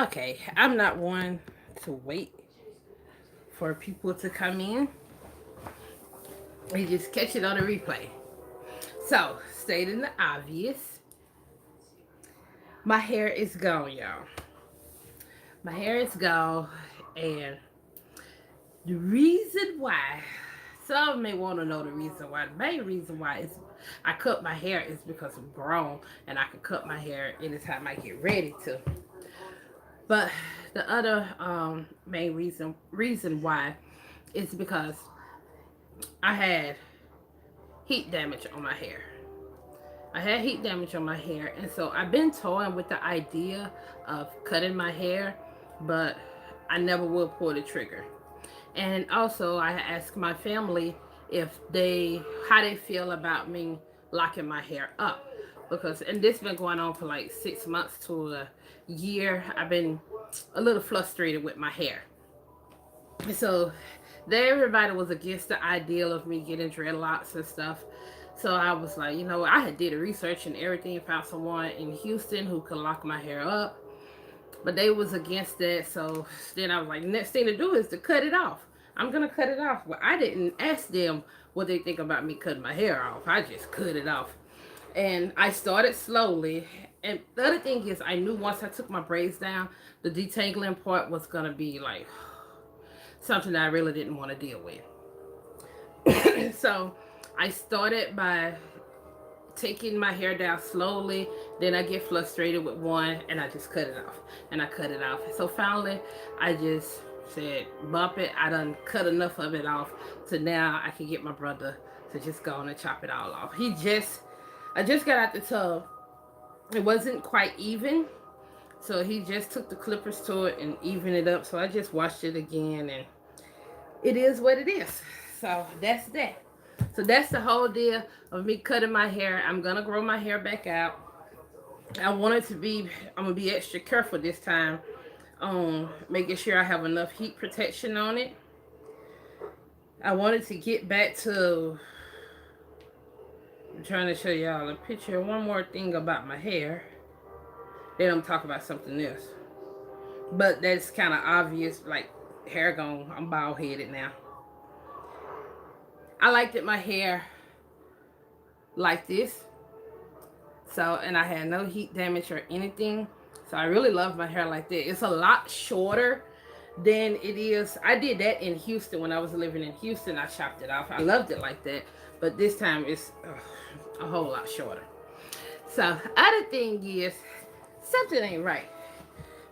Okay, I'm not one to wait for people to come in. You just catch it on the replay. So, stating the obvious, my hair is gone, y'all. My hair is gone, and the reason why, some may want to know the reason why. The main reason why is I cut my hair is because I'm grown and I can cut my hair anytime I get ready to. But the other main reason why is because I had heat damage on my hair. I had heat damage on my hair, and so I've been toying with the idea of cutting my hair, but I never will pull the trigger. And also, I asked my family if they how they feel about me locking my hair up, because and this been going on for like 6 months to a year. I've been a little frustrated with my hair, so everybody was against the ideal of me getting dreadlocks and stuff. So I was like, I had did a research and everything, found someone in Houston who could lock my hair up, but they was against that. So then I was like, next thing to do is to cut it off. I'm gonna cut it off. Well, I didn't ask them what they think about me cutting my hair off. I just cut it off, and I started slowly. And the other thing is, I knew once I took my braids down, the detangling part was gonna be like something that I really didn't want to deal with. So I started by taking my hair down slowly. Then I get frustrated with one and I just cut it off. And I cut it off. So finally, I just said, bump it. I done cut enough of it off. So now I can get my brother to just go on and chop it all off. I just got out the tub. It wasn't quite even. So he just took the clippers to it and evened it up. So I just washed it again, and it is what it is. So that's that. So that's the whole deal of me cutting my hair. I'm gonna grow my hair back out. I'm gonna be extra careful this time on making sure I have enough heat protection on it. I wanted to get back to, I'm trying to show y'all a picture. One more thing about my hair. Then I'm talking about something else. But that's kind of obvious, like hair gone. I'm bald headed now. I liked it my hair like this. So, and I had no heat damage or anything. So I really love my hair like that. It's a lot shorter than it is. I did that in Houston when I was living in Houston. I chopped it off. I loved it like that. But this time it's a whole lot shorter. So, other thing is, something ain't right.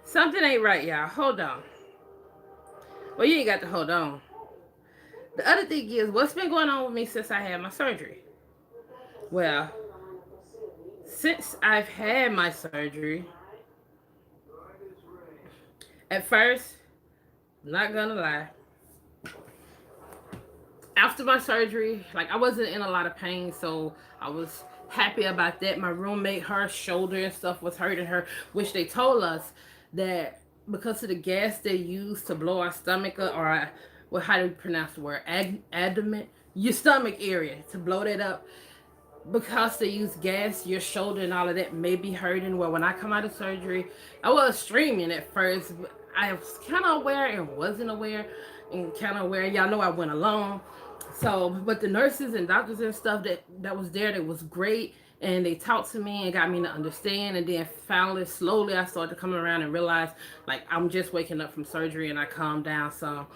Something ain't right, y'all. Hold on. Well, you ain't got to hold on. The other thing is, what's been going on with me since I had my surgery? Well, since I've had my surgery, at first, I'm not gonna lie, after my surgery, like I wasn't in a lot of pain, so I was happy about that. My roommate, her shoulder and stuff was hurting her, which they told us that because of the gas they use to blow our stomach up, or well, how do you pronounce the word? Abdomen, your stomach area to blow that up. Because they use gas, your shoulder and all of that may be hurting. Well, when I come out of surgery, I was streaming at first, but I was kind of aware and wasn't aware, and kind of aware. Y'all know I went alone. So, but the nurses and doctors and stuff that was there, that was great, and they talked to me and got me to understand. And then finally, slowly, I started to come around and realize, like, I'm just waking up from surgery, and I calmed down some.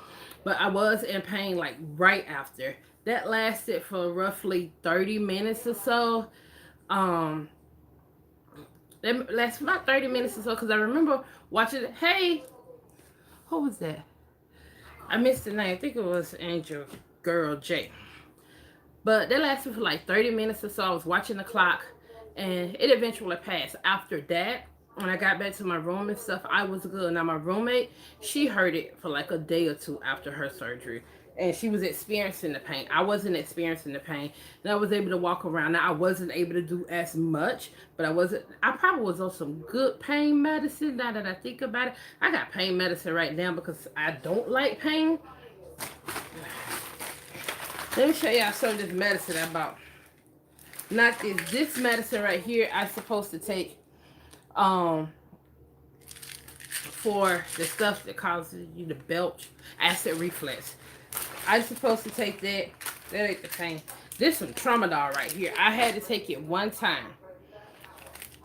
But I was in pain like right after. That lasted for roughly 30 minutes or so. Um, that lasted about 30 minutes or so because I remember watching it. Hey, who was that? I missed the name. I think it was Angel Girl J. But that lasted for like 30 minutes or so. I was watching the clock, and it eventually passed. After that, when I got back to my room and stuff, I was good. Now my roommate, she heard it for like a day or two after her surgery. And she was experiencing the pain. I wasn't experiencing the pain. And I was able to walk around. Now I wasn't able to do as much, but I probably was on some good pain medicine now that I think about it. I got pain medicine right now because I don't like pain. Let me show y'all some of this medicine I bought. Not this medicine right here I'm supposed to take for the stuff that causes you to belch, acid reflux. I'm supposed to take that. That ain't the pain. This some tramadol right here. I had to take it one time.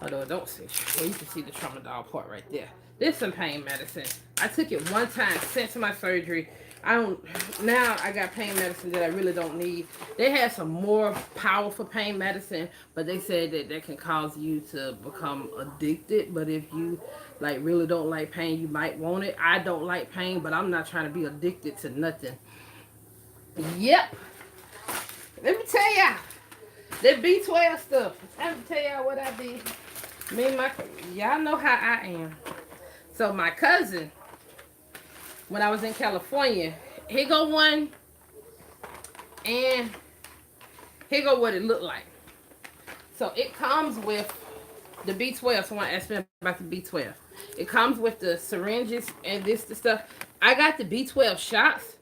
Although it don't see. Well, you can see the tramadol part right there. This some pain medicine. I took it one time since my surgery. Now I got pain medicine that I really don't need. They had some more powerful pain medicine, but they said that can cause you to become addicted. But if you like really don't like pain, you might want it. I don't like pain, but I'm not trying to be addicted to nothing. Yep. Let me tell y'all. That B12 stuff. Let me tell y'all what I did. Me and y'all know how I am. So my cousin, when I was in California, here go one, and here go what it looked like. So it comes with the B12. Someone asked me about the B12. It comes with the syringes and the stuff. I got the B12 shots.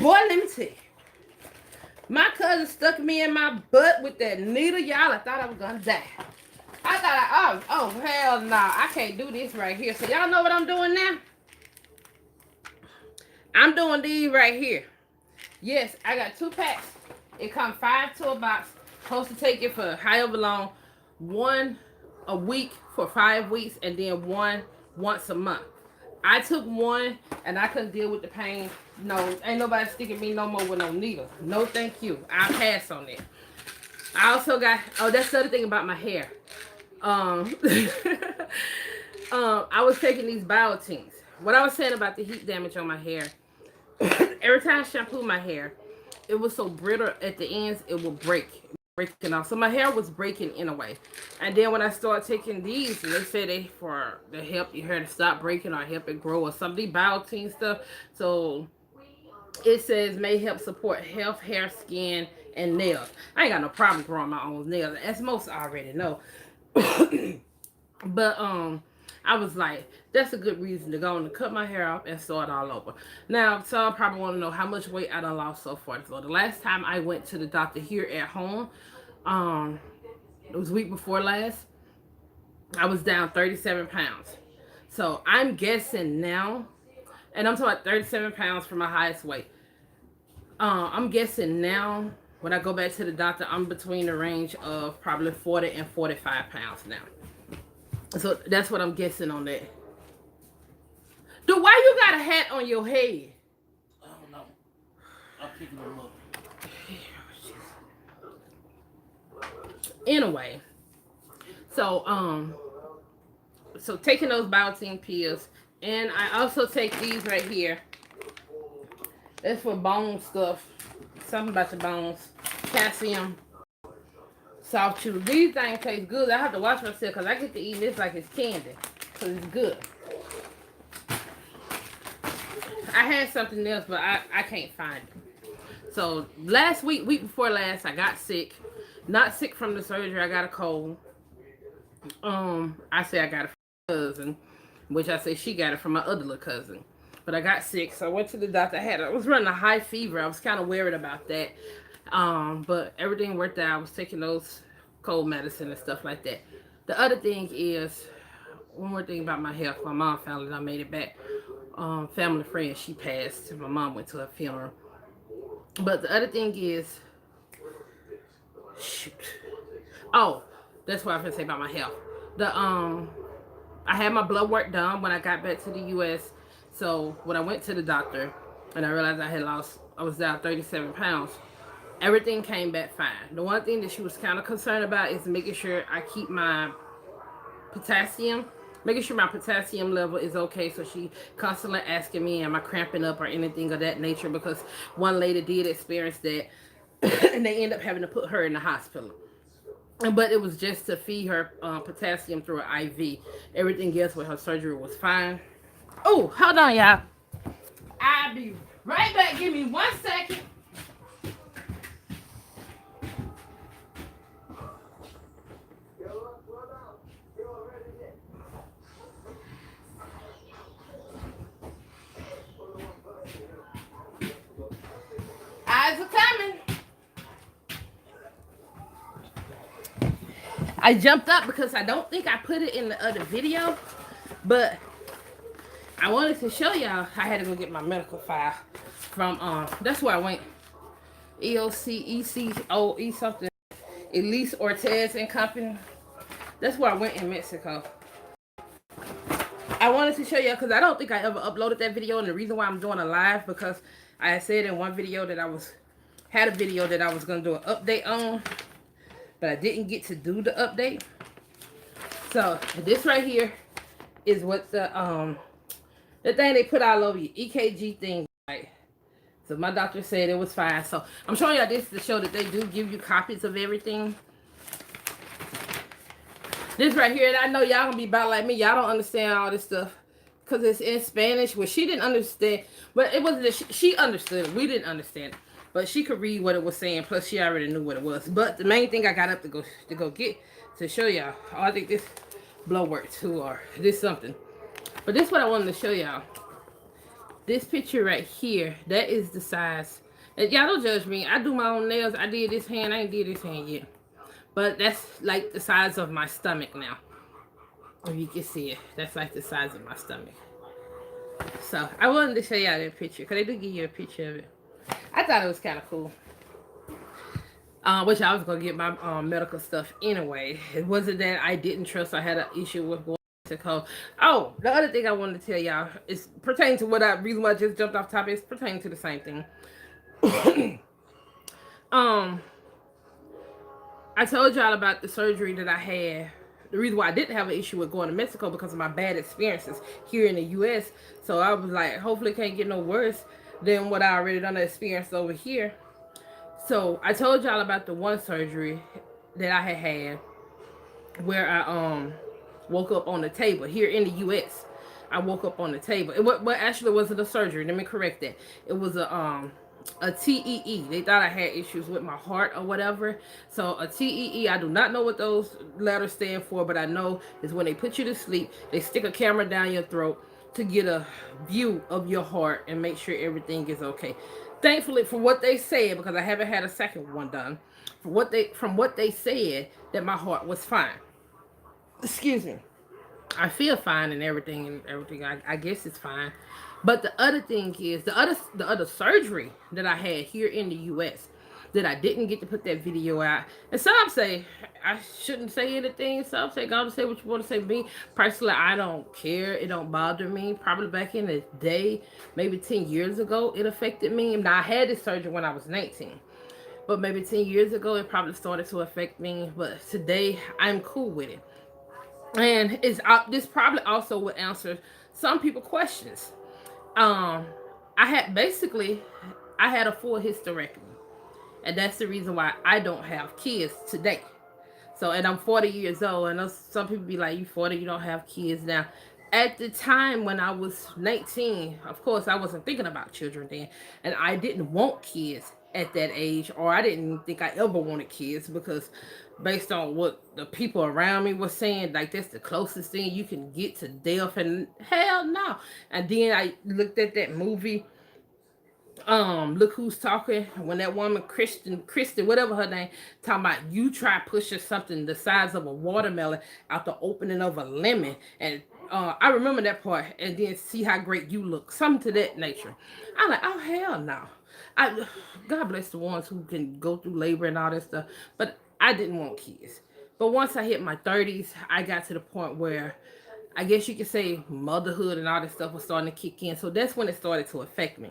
Boy, let me tell you. My cousin stuck me in my butt with that needle, y'all. I thought I was gonna die. I thought, oh hell no, I can't do this right here. So y'all know what I'm doing now? I'm doing these right here. Yes, I got 2 packs. It comes 5 to a box. Supposed to take it for however long. 1 a week for 5 weeks, and then 1 once a month. I took 1 and I couldn't deal with the pain. No, ain't nobody sticking me no more with no needle. No, thank you. I'll pass on that. I also got, that's the other thing about my hair. I was taking these biotins. What I was saying about the heat damage on my hair, every time I shampoo my hair, it was so brittle at the ends, it would breaking off. So my hair was breaking in a way. And then when I started taking these, and they said they for to help your hair to stop breaking or help it grow or something, biotin stuff. So it says may help support health, hair, skin, and nails. I ain't got no problem growing my own nails, as most already know. But I was like, that's a good reason to go and cut my hair off and start all over. Now, some probably want to know how much weight I done lost so far. So the last time I went to the doctor here at home, it was week before last, I was down 37 pounds. So I'm guessing now, and I'm talking about 37 pounds for my highest weight. I'm guessing now, when I go back to the doctor, I'm between the range of probably 40 and 45 pounds now. So that's what I'm guessing on that. Dude, why you got a hat on your head? I don't know. I'm picking them up. Anyway, so taking those biotin pills, and I also take these right here. That's for bone stuff. Something about the bones. Calcium. Soft chew. These things taste good. I have to watch myself because I get to eat this like it's candy. Because it's good. I had something else, but I can't find it. So last week before last, I got sick. Not sick from the surgery. I got a cold. I say I got it from my cousin, which I say she got it from my other little cousin. But I got sick, so I went to the doctor. I was running a high fever. I was kind of worried about that. But everything worked out. I was taking those cold medicine and stuff like that. The other thing is, one more thing about my health. My mom found that I made it back. Family friend, she passed. My mom went to her funeral. But the other thing is, shoot. Oh, that's what I was gonna say about my health. I had my blood work done when I got back to the U.S. So when I went to the doctor and I realized I was down 37 pounds, everything came back fine. The one thing that she was kind of concerned about is making sure I keep my potassium, making sure my potassium level is okay. So she constantly asking me, am I cramping up or anything of that nature? Because one lady did experience that and they ended up having to put her in the hospital. But it was just to feed her potassium through an IV. Everything else with her surgery was fine. Oh, hold on, y'all. I'll be right back. Give me 1 second. Eyes are coming. I jumped up because I don't think I put it in the other video, but I wanted to show y'all. I had to go get my medical file from that's where I went. EOCECOE something. Elise Ortez and Company. That's where I went in Mexico. I wanted to show you because I don't think I ever uploaded that video, and the reason why I'm doing a live because I said in one video that had a video that I was gonna do an update on, but I didn't get to do the update. So this right here is what the thing they put all over you, EKG thing, right? So my doctor said it was fine. So I'm showing y'all this to show that they do give you copies of everything. This right here, and I know y'all gonna be about like me. Y'all don't understand all this stuff because it's in Spanish. Well, she didn't understand, but it wasn't that she understood it. We didn't understand it, but she could read what it was saying. Plus, she already knew what it was. But the main thing I got up to go get to show y'all. Oh, I think this blow work too, or this something. But this is what I wanted to show y'all. This picture right here, that is the size. And y'all don't judge me. I do my own nails. I did this hand. I ain't did this hand yet. But that's like the size of my stomach now. If you can see it. That's like the size of my stomach. So, I wanted to show y'all that picture. Because they do give you a picture of it. I thought it was kind of cool. Which I was going to get my medical stuff anyway. It wasn't that I didn't trust. I had an issue with going to Mexico. Oh, the other thing I wanted to tell y'all is pertaining to reason why I just jumped off topic. It's pertaining to the same thing. I told y'all about the surgery that I had. The reason why I didn't have an issue with going to Mexico because of my bad experiences here in the U.S. So I was like, hopefully it can't get no worse than what I already done experienced over here. So I told y'all about the one surgery that I had where I woke up on the table here in the U.S. I woke up on the table. But actually it wasn't a surgery. Let me correct that. It was a TEE. They thought I had issues with my heart or whatever. So a TEE, I do not know what those letters stand for, but I know is when they put you to sleep, they stick a camera down your throat to get a view of your heart and make sure everything is okay. Thankfully, for what they said, because I haven't had a second one done, from what they said, that my heart was fine. Excuse me. I feel fine and everything. I guess it's fine. But the other thing is the other surgery that I had here in the U.S. that I didn't get to put that video out. And some say I shouldn't say anything. Some say God to say what you want to say. Me personally, I don't care. It don't bother me. Probably back in the day, maybe 10 years ago, it affected me. Now I had this surgery when I was 19. But maybe 10 years ago, it probably started to affect me. But today, I'm cool with it. And this probably also would answer some people's questions. I had a full hysterectomy, and that's the reason why I don't have kids today. So, and I'm 40 years old, and some people be like, "You 40, you don't have kids now." At the time when I was 19, of course, I wasn't thinking about children then, and I didn't want kids at that age, or I didn't think I ever wanted kids because based on what the people around me were saying, like that's the closest thing you can get to death, and hell no. And then I looked at that movie, Look Who's Talking, when that woman Kristen, whatever her name, talking about you try pushing something the size of a watermelon out the opening of a lemon, and I remember that part, and then see how great you look, something to that nature. I'm like, oh hell no. God bless the ones who can go through labor and all that stuff, but I didn't want kids. But once I hit my 30s, I got to the point where I guess you could say motherhood and all that stuff was starting to kick in. So that's when it started to affect me.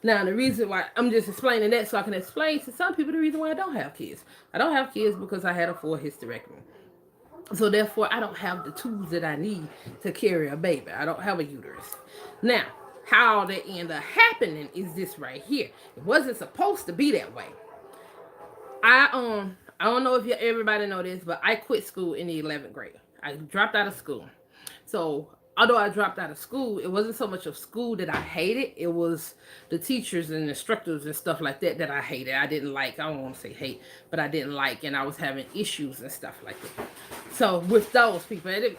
Now, the reason why I'm just explaining that so I can explain to some people the reason why I don't have kids. I don't have kids because I had a full hysterectomy. So therefore, I don't have the tools that I need to carry a baby. I don't have a uterus. Now, how that ended up happening is this right here. It wasn't supposed to be that way. I don't know if everybody know this, but I quit school in the 11th grade. I dropped out of school. So although I dropped out of school, it wasn't so much of school that I hated. It was the teachers and instructors and stuff like that that I hated. I didn't like. I don't want to say hate, but I didn't like, and I was having issues and stuff like that. So with those people, and it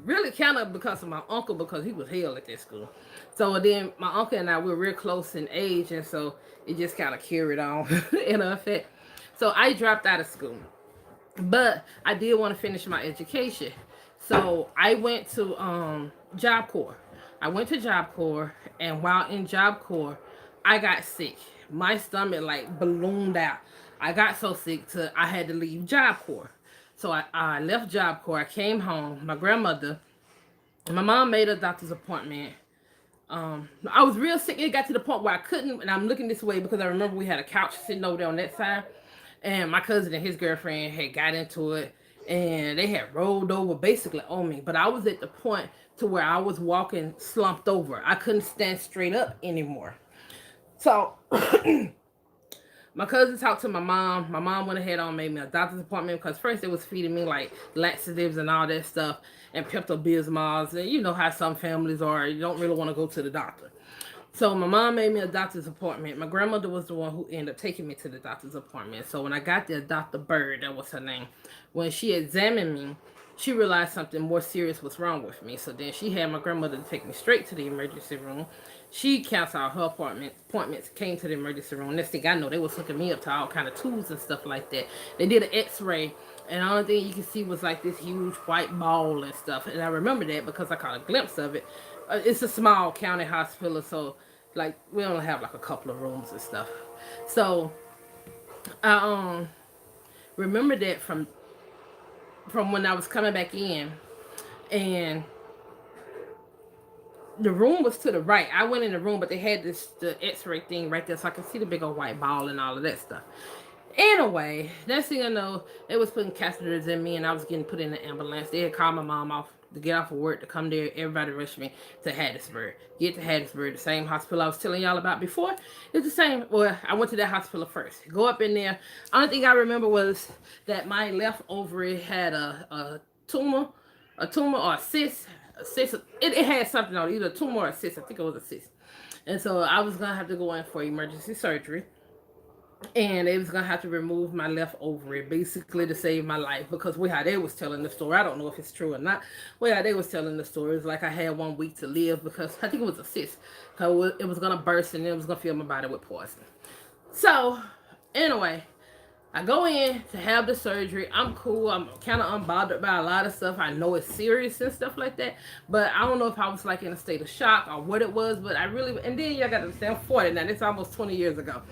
really kind of because of my uncle, because he was hell at that school. So then my uncle and I were real close in age, and so it just kind of carried on in effect. So I dropped out of school. But I did want to finish my education. So I went to Job Corps. I went to Job Corps, and while in Job Corps, I got sick. My stomach like ballooned out. I got so sick to I had to leave Job Corps. So I left Job Corps. I came home. My grandmother, my mom made a doctor's appointment. I was real sick. It got to the point where I couldn't, and I'm looking this way because I remember we had a couch sitting over there on that side, and my cousin and his girlfriend had got into it, and they had rolled over basically on me. But I was at the point to where I was walking slumped over. I couldn't stand straight up anymore. So my cousin talked to my mom. My mom went ahead and made me a doctor's appointment because first they was feeding me like laxatives and all that stuff and Pepto Bismols. And you know how some families are. You don't really want to go to the doctor. So my mom made me a doctor's appointment. My grandmother was the one who ended up taking me to the doctor's appointment. So when I got there, Dr. Bird, that was her name, when she examined me, she realized something more serious was wrong with me. So then she had my grandmother to take me straight to the emergency room. She canceled her appointments, came to the emergency room. Next thing I know, they was hooking me up to all kind of tools and stuff like that. They did an x-ray, and the only thing you can see was like this huge white ball and stuff. And I remember that because I caught a glimpse of it. It's a small county hospital, so like we only have like a couple of rooms and stuff. So I remember that from when I was coming back in, and the room was to the right. I went in the room, but they had the X-ray thing right there, so I could see the big old white ball and all of that stuff. Anyway, next thing I know, they was putting catheters in me, and I was getting put in the ambulance. They had called my mom off to get off of work to come there. Everybody rushed me to Hattiesburg. Get to Hattiesburg, the same hospital I was telling y'all about before. It's the same. Well, I went to that hospital first. Go up in there. Only thing I remember was that my left ovary had tumor, a tumor or a cyst. A cyst. It had something on it, either a tumor or a cyst. I think it was a cyst. And so I was gonna have to go in for emergency surgery, and they was gonna have to remove my left ovary basically to save my life, because way how they was telling the story, I don't know if it's true or not. Way how they was telling the story is like I had 1 week to live because I think it was a cyst, because it was gonna burst and it was gonna fill my body with poison. So anyway, I go in to have the surgery. I'm cool. I'm kind of unbothered by a lot of stuff. I know it's serious and stuff like that, but I don't know if I was like in a state of shock or what it was. But I really, and then y'all got to understand, I'm 40 now. This is almost 20 years ago.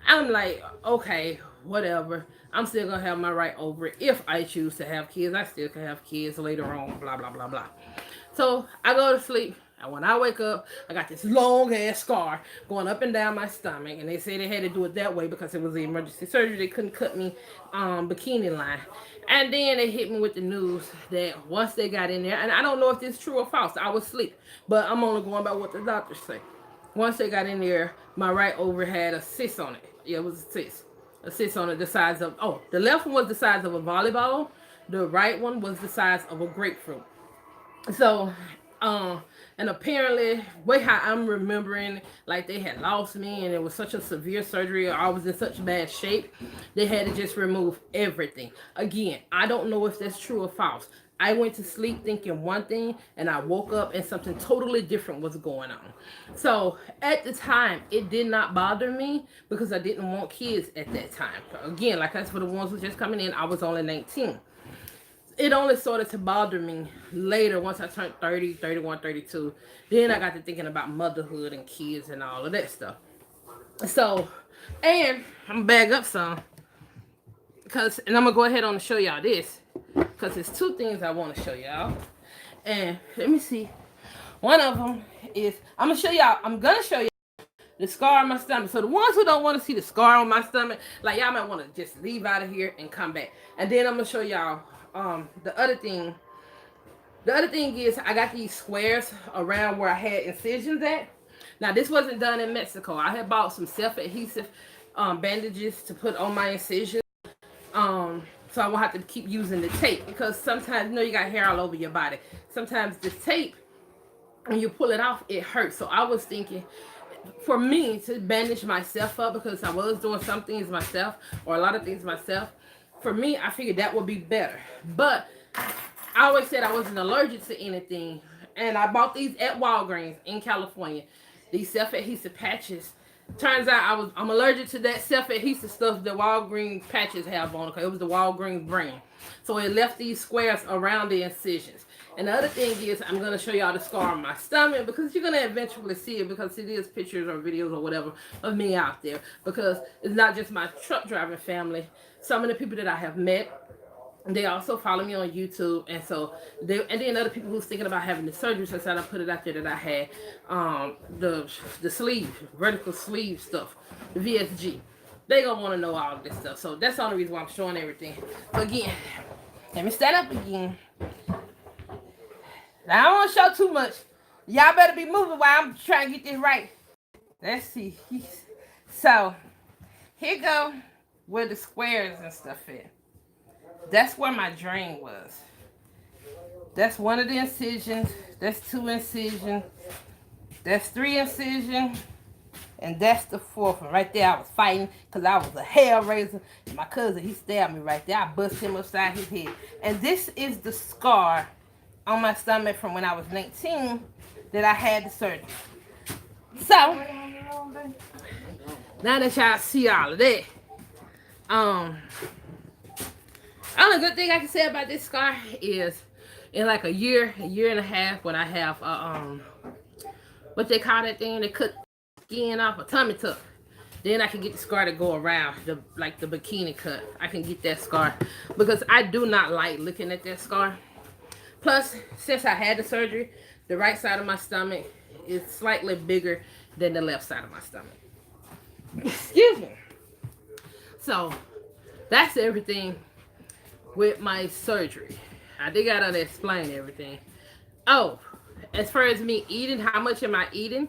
I'm like, okay, whatever. I'm still gonna have my right over it. If I choose to have kids, I still can have kids later on, blah blah blah blah. So I go to sleep, and when I wake up, I got this long ass scar going up and down my stomach, and they say they had to do it that way because it was the emergency surgery. They couldn't cut me bikini line. And then they hit me with the news that once they got in there, and I don't know if this is true or false. I was asleep, but I'm only going by what the doctors say. Once they got in there, my right over had a cyst on it. Yeah, it was a cyst. A cyst on it the size of, the left one was the size of a volleyball. The right one was the size of a grapefruit. So, and apparently, way how I'm remembering, like they had lost me and it was such a severe surgery, or I was in such bad shape, they had to just remove everything. Again, I don't know if that's true or false. I went to sleep thinking one thing, and I woke up and something totally different was going on. So at the time, it did not bother me because I didn't want kids at that time. Again, like I said, for the ones who just coming in, I was only 19. It only started to bother me later once I turned 30, 31, 32. Then I got to thinking about motherhood and kids and all of that stuff. So, and I'm gonna bag up some, and I'm gonna go ahead on and show y'all this, because there's two things I want to show y'all. And let me see. One of them is I'm gonna show y'all the scar on my stomach. So the ones who don't want to see the scar on my stomach, like y'all might want to just leave out of here and come back. And then I'm gonna show y'all the other thing. The other thing is I got these squares around where I had incisions at. Now this wasn't done in Mexico. I had bought some self-adhesive bandages to put on my incisions. So I won't have to keep using the tape, because sometimes you got hair all over your body. Sometimes the tape, when you pull it off, it hurts. So I was thinking, for me to bandage myself up, because I was doing some things myself, or a lot of things myself, for me, I figured that would be better. But I always said I wasn't allergic to anything, and I bought these at Walgreens in California. These self-adhesive patches Turns out I'm allergic to that self-adhesive stuff that Walgreens patches have on it. 'Cause it was the Walgreens brand. So it left these squares around the incisions. And the other thing is, I'm going to show y'all the scar on my stomach because you're going to eventually see it because it is pictures or videos or whatever of me out there. Because it's not just my truck driving family. Some of the people that I have met, they also follow me on YouTube, and so and then other people who's thinking about having the surgery. Since I put it out there that I had the sleeve, vertical sleeve stuff, the VSG. They gonna want to know all of this stuff. So that's the only reason why I'm showing everything. But again, let me stand up again. Now I don't want to show too much. Y'all better be moving while I'm trying to get this right. Let's see. So here go where the squares and stuff at. That's where my drain was. That's one of the incisions. That's 2 incisions. That's 3 incisions. And that's the 4th one. Right there, I was fighting because I was a hell raiser. My cousin, he stabbed me right there. I bust him upside his head. And this is the scar on my stomach from when I was 19 that I had the surgery. So, now that y'all see all of that, only good thing I can say about this scar is in like a year and a half, when I have what they call that thing, they cut skin off, a tummy tuck. Then I can get the scar to go around, the bikini cut. I can get that scar because I do not like looking at that scar. Plus, since I had the surgery, the right side of my stomach is slightly bigger than the left side of my stomach. Excuse me. So that's everything with my surgery. I think I done explained everything. Oh, as far as me eating, how much am I eating?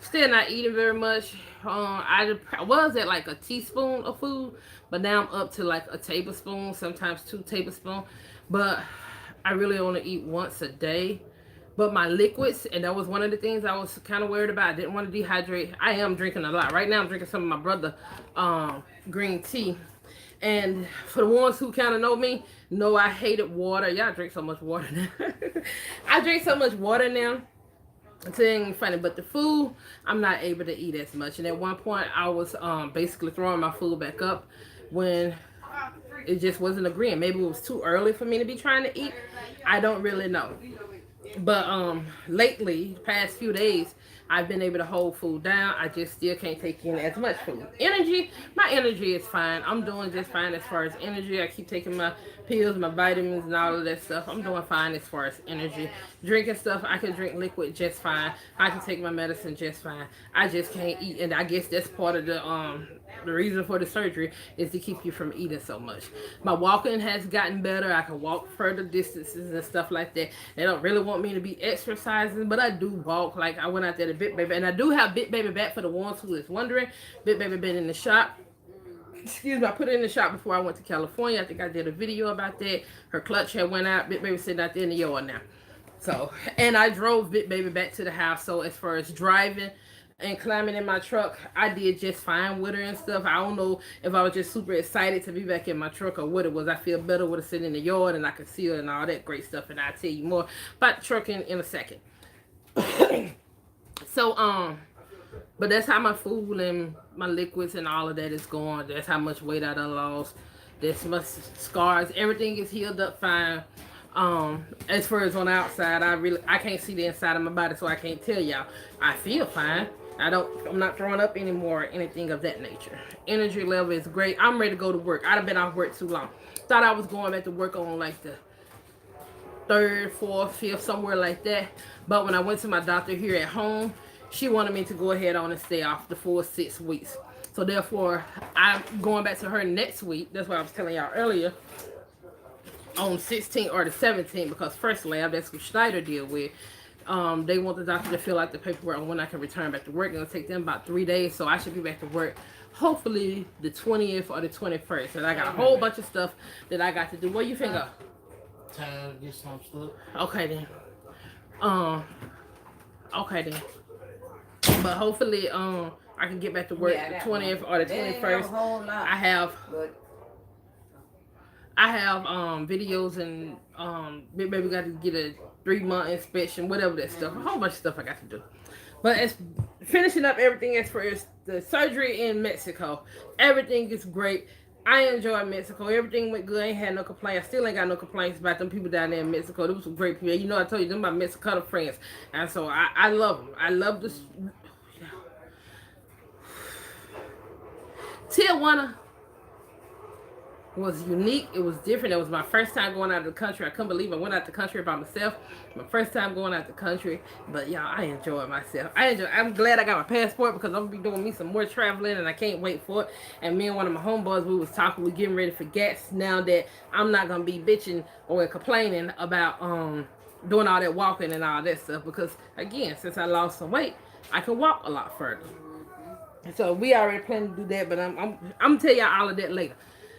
Still not eating very much. I was at like a teaspoon of food, but now I'm up to like a tablespoon, sometimes 2 tablespoons. But I really only eat once a day. But my liquids, and that was one of the things I was kind of worried about. I didn't want to dehydrate. I am drinking a lot. Right now I'm drinking some of my brother green tea. And for the ones who kind of know me, know I hated water. Y'all drink so much water now. I drink so much water now. It's ain't funny, but the food, I'm not able to eat as much. And at one point, I was basically throwing my food back up when it just wasn't agreeing. Maybe it was too early for me to be trying to eat. I don't really know. But lately, the past few days, I've been able to hold food down. I just still can't take in as much food. Energy, my energy is fine. I'm doing just fine as far as energy. I keep taking my pills, my vitamins, and all of that stuff. I'm doing fine as far as energy. Drinking stuff, I can drink liquid just fine. I can take my medicine just fine. I just can't eat, and I guess that's part of the reason for the surgery is to keep you from eating so much. My walking has gotten better. I can walk further distances and stuff like that. They don't really want me to be exercising, but I do walk. Like I went out there to Bit Baby, and I do have Bit Baby back for the ones who is wondering. Bit Baby been in the shop. Excuse me, I put it in the shop before I went to California. I think I did a video about that. Her clutch had went out. Bit Baby sitting out there in the yard now. So, and I drove Bit Baby back to the house. So as far as driving and climbing in my truck, I did just fine with her and stuff. I don't know if I was just super excited to be back in my truck or what it was. I feel better with her sitting in the yard and I could see her and all that great stuff. And I'll tell you more about the truck in a second. So, but that's how my food and my liquids and all of that is going. That's how much weight I done lost. That's my scars. Everything is healed up fine. As far as on the outside, I can't see the inside of my body, so I can't tell y'all. I feel fine. I'm not throwing up anymore or anything of that nature. Energy level is great. I'm ready to go to work. I've been off work too long. Thought I was going back to work on like the 3rd, 4th, 5th, somewhere like that. But when I went to my doctor here at home, she wanted me to go ahead on and stay off the full 6 weeks. So therefore, I'm going back to her next week. That's what I was telling y'all earlier. On 16th or the 17th, because First Lab, that's what Schneider deal with. They want the doctor to fill out the paperwork on when I can return back to work. It'll take them about 3 days, so I should be back to work hopefully the 20th or the 21st. And I got a whole bunch of stuff that I got to do. What you think of? Time to get some stuff. Okay then. Okay then. But hopefully, I can get back to work the 20th or the 21st. I have videos and maybe got to get a 3-month inspection, whatever that stuff. A whole bunch of stuff I got to do. But as finishing up everything as far as the surgery in Mexico. Everything is great. I enjoyed Mexico. Everything went good. I ain't had no complaints. I still ain't got no complaints about them people down there in Mexico. There was some great people. You know, I told you them my Mexican friends, and so I love them. I love this. Tijuana was unique. It was different. It was my first time going out of the country. I couldn't believe I went out the country by myself. My first time going out the country. But y'all, I enjoyed myself. I'm glad I got my passport because I'm gonna be doing me some more traveling and I can't wait for it. And me and one of my homeboys, we was talking, we getting ready for GATS now that I'm not gonna be bitching or complaining about doing all that walking and all that stuff because again, since I lost some weight, I can walk a lot further. So we already planning to do that, but I'm gonna tell y'all all of that later.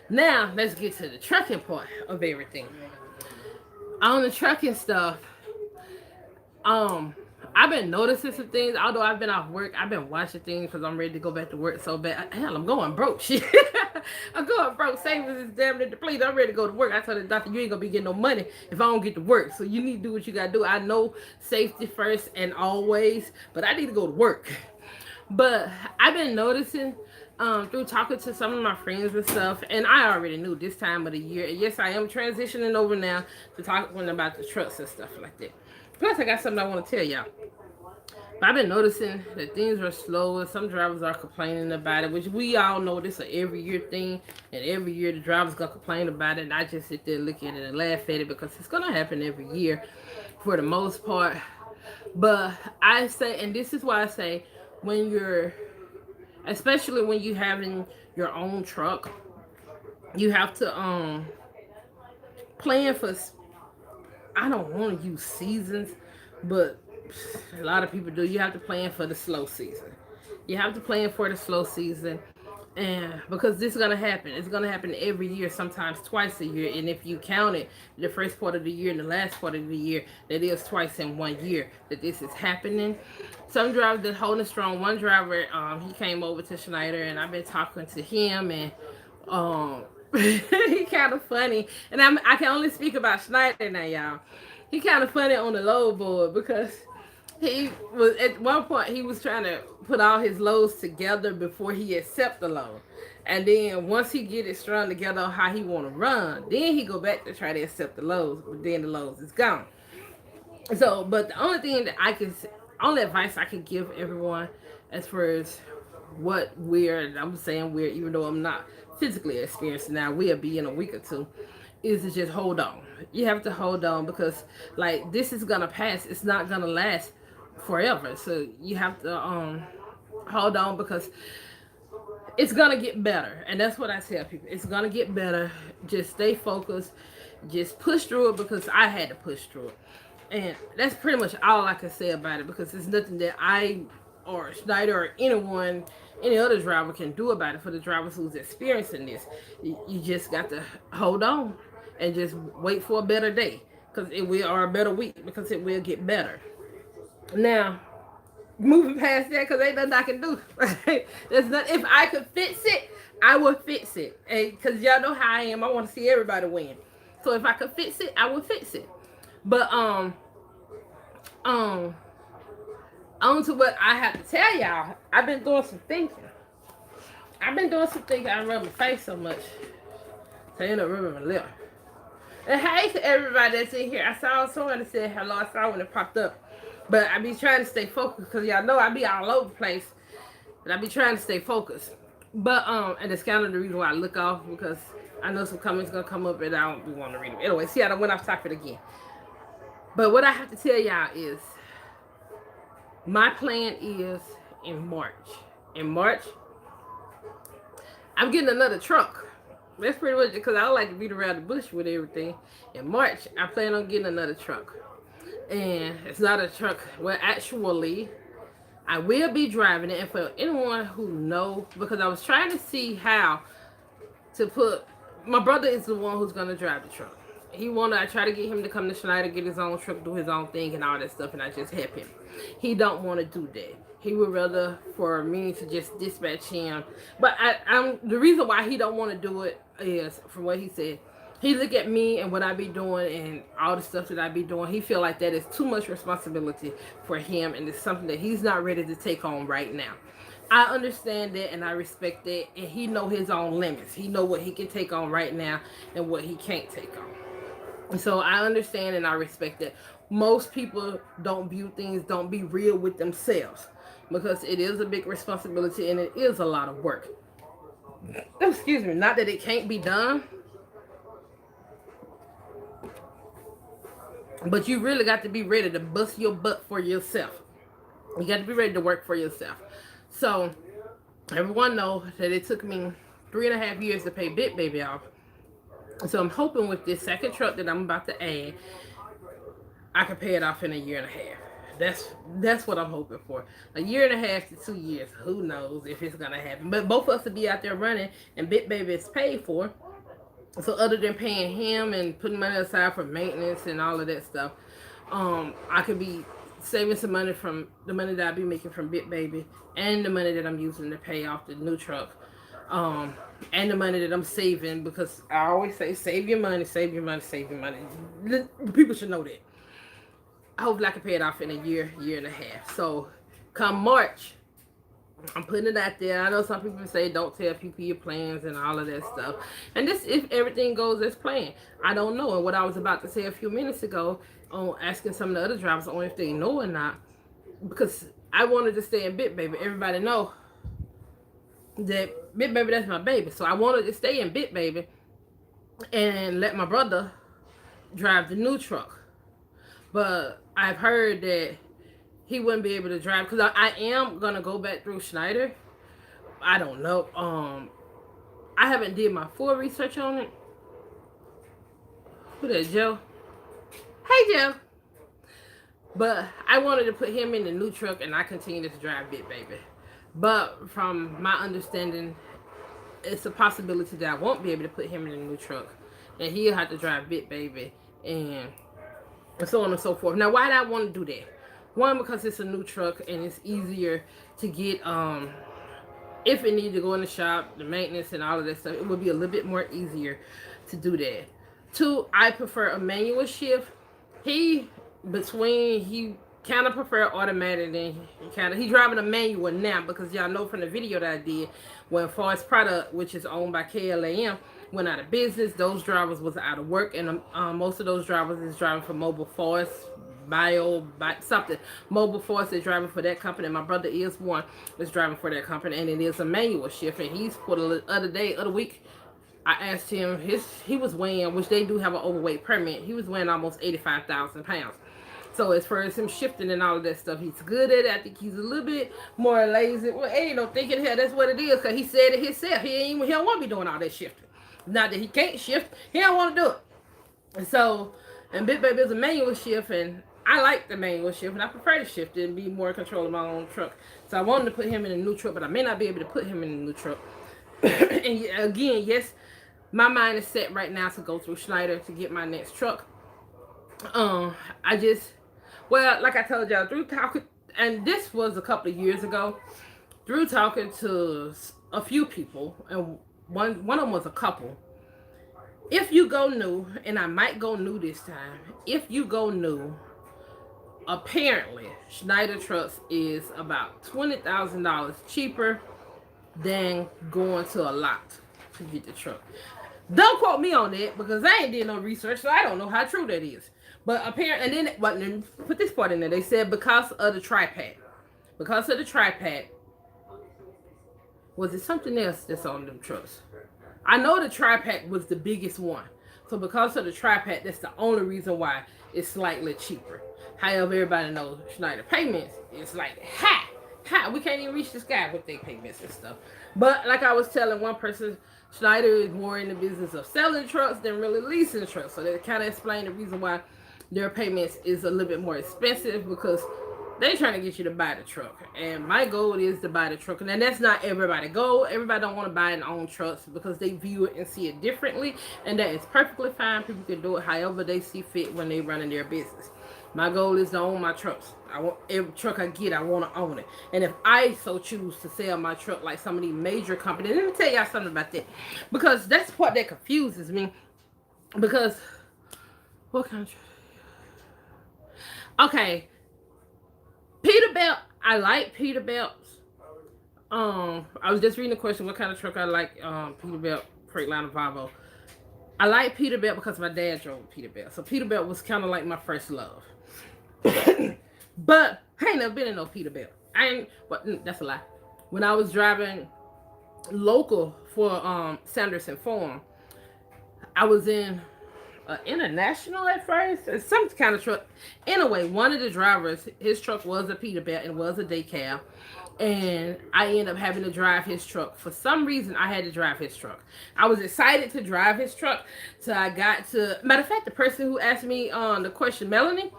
Now let's get to the trucking part of everything. On the trucking stuff, I've been noticing some things. Although I've been off work, I've been watching things because I'm ready to go back to work so bad. Hell, I'm going broke. Shit, I'm going broke. Savings is damn near depleted. I'm ready to go to work. I told the doctor, you ain't gonna be getting no money if I don't get to work. So you need to do what you gotta do. I know safety first and always, but I need to go to work. But I've been noticing through talking to some of my friends and stuff, and I already knew this time of the year. And yes, I am transitioning over now to talking about the trucks and stuff like that. Plus, I got something I want to tell y'all. But I've been noticing that things are slower. Some drivers are complaining about it, which we all know this is an every year thing. And every year the drivers gonna complain about it. And I just sit there looking at it and laugh at it because it's gonna happen every year for the most part. But I say, and this is why I say, when you're, especially when you having your own truck, you have to plan for, I don't want to use seasons, but a lot of people do. You have to plan for the slow season. You have to plan for the slow season. And because this is going to happen. It's going to happen every year, sometimes twice a year. And if you count it, the first part of the year and the last part of the year, that is twice in 1 year that this is happening. Some drivers that holding strong. One driver, he came over to Schneider and I've been talking to him and he kind of funny. And I can only speak about Schneider now, y'all. He kind of funny on the load board because he was at one point he was trying to put all his loads together before he accept the load, and then once he get it strung together on how he want to run, then he go back to try to accept the loads, but then the loads is gone. So, but the only thing that only advice I could give everyone as far as what I'm saying we're, even though I'm not physically experienced now, we'll be in a week or two, is to just hold on. You have to hold on because like this is gonna pass. It's not gonna last forever. So you have to hold on because it's gonna get better. And that's what I tell people. It's gonna get better. Just stay focused. Just push through it because I had to push through it. And that's pretty much all I can say about it because it's nothing that I or Schneider or anyone, any other driver can do about it for the drivers who's experiencing this. You just got to hold on and just wait for a better day because it will, or a better week because it will get better. Now, moving past that because ain't nothing I can do. There's not, if I could fix it, I would fix it. Because y'all know how I am. I want to see everybody win. So if I could fix it, I would fix it. But on to what I have to tell y'all. I've been doing some thinking. I rub my face so much. So I end up rubbing my lip. And hey to everybody that's in here. I saw someone that said hello. I saw when it popped up. But I be trying to stay focused because y'all know I be all over the place. But I be trying to stay focused. But and it's kind of the reason why I look off because I know some comments gonna come up and I don't be wanting to read them. Anyway, see, I done went off topic again. But what I have to tell y'all is my plan is in March. In March, I'm getting another truck. That's pretty much because I don't like to beat around the bush with everything. In March, I plan on getting another truck. And it's not a truck. Well, actually, I will be driving it. And for anyone who knows, because I was trying to see how to put, my brother is the one who's going to drive the truck. I try to get him to come to Schneider, get his own truck, do his own thing and all that stuff, and I just help him. He don't want to do that. He would rather for me to just dispatch him. But I'm the reason why he don't want to do it is, from what he said, He look at me and what I be doing and all the stuff that I be doing. He feel like that is too much responsibility for him, and it's something that he's not ready to take on right now. I understand that and I respect that, and he know his own limits. He know what he can take on right now and what he can't take on. So I understand and I respect that. Most people don't view things, don't be real with themselves, because it is a big responsibility and it is a lot of work. Excuse me, not that it can't be done, but you really got to be ready to bust your butt for yourself. You got to be ready to work for yourself. So everyone know that it took me 3.5 years to pay Bit Baby off. So I'm hoping with this second truck that I'm about to add, I can pay it off in a year and a half. That's what I'm hoping for. A year and a half to 2 years. Who knows if it's gonna happen? But both of us will be out there running, and Bit Baby is paid for. So other than paying him and putting money aside for maintenance and all of that stuff, I could be saving some money from the money that I be making from Bit Baby and the money that I'm using to pay off the new truck. And the money that I'm saving, because I always say save your money, save your money, save your money. People should know that. Hopefully I can pay it off in a year, year and a half. So come March, I'm putting it out there. I know some people say don't tell people your plans and all of that stuff. And this, if everything goes as planned. I don't know. And what I was about to say a few minutes ago on asking some of the other drivers on if they know or not, because I wanted to stay in Bit Baby. Everybody know that Bit Baby, that's my baby. So I wanted to stay in Bit Baby and let my brother drive the new truck. But I've heard that he wouldn't be able to drive, because I am gonna go back through Schneider. I don't know. I haven't did my full research on it. Who that, Joe? Hey, Joe. But I wanted to put him in the new truck, and I continue to drive Bit Baby. But from my understanding, it's a possibility that I won't be able to put him in the new truck, and he'll have to drive Bit Baby, and so on and so forth. Now, why did I want to do that? One, because it's a new truck and it's easier to get, if it needs to go in the shop, the maintenance and all of that stuff, it would be a little bit more easier to do that. Two, I prefer a manual shift. He kind of prefer automatic, and he's driving a manual now, because y'all know from the video that I did when Forest Product, which is owned by KLAM, went out of business. Those drivers was out of work, and most of those drivers is driving for Mobile Forest, something. Mobile Force is driving for that company. My brother is one that's driving for that company, and it is a manual shift. And he's for the other week, I asked him, he was weighing, which they do have an overweight permit. He was weighing almost 85,000 pounds. So as far as him shifting and all of that stuff, he's good at it. I think he's a little bit more lazy. Well, ain't no thinking here. That's what it is, because he said it himself. He don't want to be doing all that shifting. Not that he can't shift. He don't want to do it. And so, and Bit Baby is a manual shift, and I like the manual shift, and I prefer to shift it and be more in control of my own truck. So I wanted to put him in a new truck, but I may not be able to put him in a new truck. And again, yes, my mind is set right now to go through Schneider to get my next truck. Like I told y'all, through talking, and this was a couple of years ago, through talking to a few people, and one of them was a couple. If you go new, and I might go new this time, if you go new, apparently Schneider trucks is about $20,000 cheaper than going to a lot to get the truck. Don't quote me on that, because I ain't did no research, so I don't know how true that is. But apparently, and then put this part in there. They said because of the tripod. Because of the tripod. Was it something else that's on them trucks? I know the tripod was the biggest one. So because of the tripod, that's the only reason why it's slightly cheaper. However, everybody knows Schneider payments is like high. We can't even reach the sky with their payments and stuff. But like I was telling one person, Schneider is more in the business of selling trucks than really leasing trucks. So that kind of explained the reason why their payments is a little bit more expensive, because they're trying to get you to buy the truck. And my goal is to buy the truck. And that's not everybody's goal. Everybody don't want to buy their own trucks because they view it and see it differently. And that is perfectly fine. People can do it however they see fit when they running their business. My goal is to own my trucks. I want every truck I get, I want to own it. And if I so choose to sell my truck like some of these major companies, let me tell y'all something about that. Because that's the part that confuses me. Because what kind of truck? Okay, Peterbilt. I like Peterbilts. I was just reading the question, what kind of truck I like. Peterbilt, Freightliner, Volvo. I like Peterbilt because my dad drove a Peterbilt, so Peterbilt was kind of like my first love. But I ain't never been in no Peterbilt. I ain't. But that's a lie. When I was driving local for Sanderson Farm, I was in international at first, some kind of truck. Anyway, one of the drivers, his truck was a Peterbilt and was a day cab, and I ended up having to drive his truck. For some reason, I had to drive his truck. I was excited to drive his truck, so I got to. Matter of fact, the person who asked me the question, Melanie,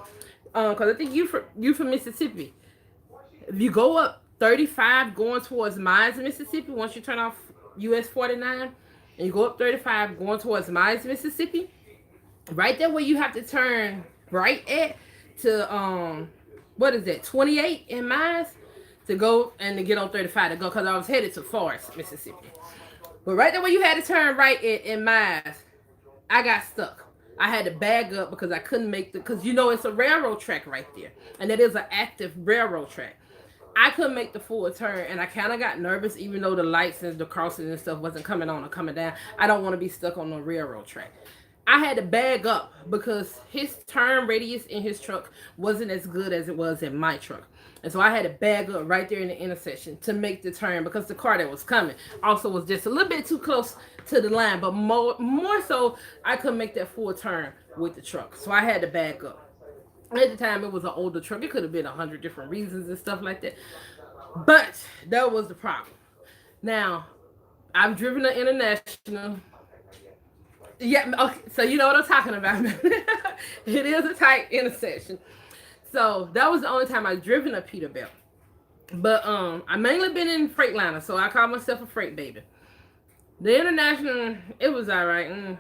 because I think you from Mississippi. If you go up 35 going towards Mines, Mississippi, once you turn off US 49, and you go up 35 going towards Mines, Mississippi, right there where you have to turn right at to what is that, 28 in Mines, to go and to get on 35 to go, because I was headed to Forest, Mississippi. But right there where you had to turn right in Mines, I got stuck. I had to bag up because I couldn't make because it's a railroad track right there, and it is an active railroad track. I couldn't make the full turn, and I kind of got nervous, even though the lights and the crossings and stuff wasn't coming on or coming down. I don't want to be stuck on the railroad track. I had to bag up because his turn radius in his truck wasn't as good as it was in my truck. And so I had to bag up right there in the intersection to make the turn, because the car that was coming also was just a little bit too close to the line. But more so, I couldn't make that full turn with the truck. So I had to bag up. At the time, it was an older truck. It could have been 100 different reasons and stuff like that. But that was the problem. Now, I've driven an international. Yeah, okay, so you know what I'm talking about. It is a tight intersection. So that was the only time I driven a Peterbilt. But I mainly been in Freightliner, so I call myself a freight baby. The international, it was all right.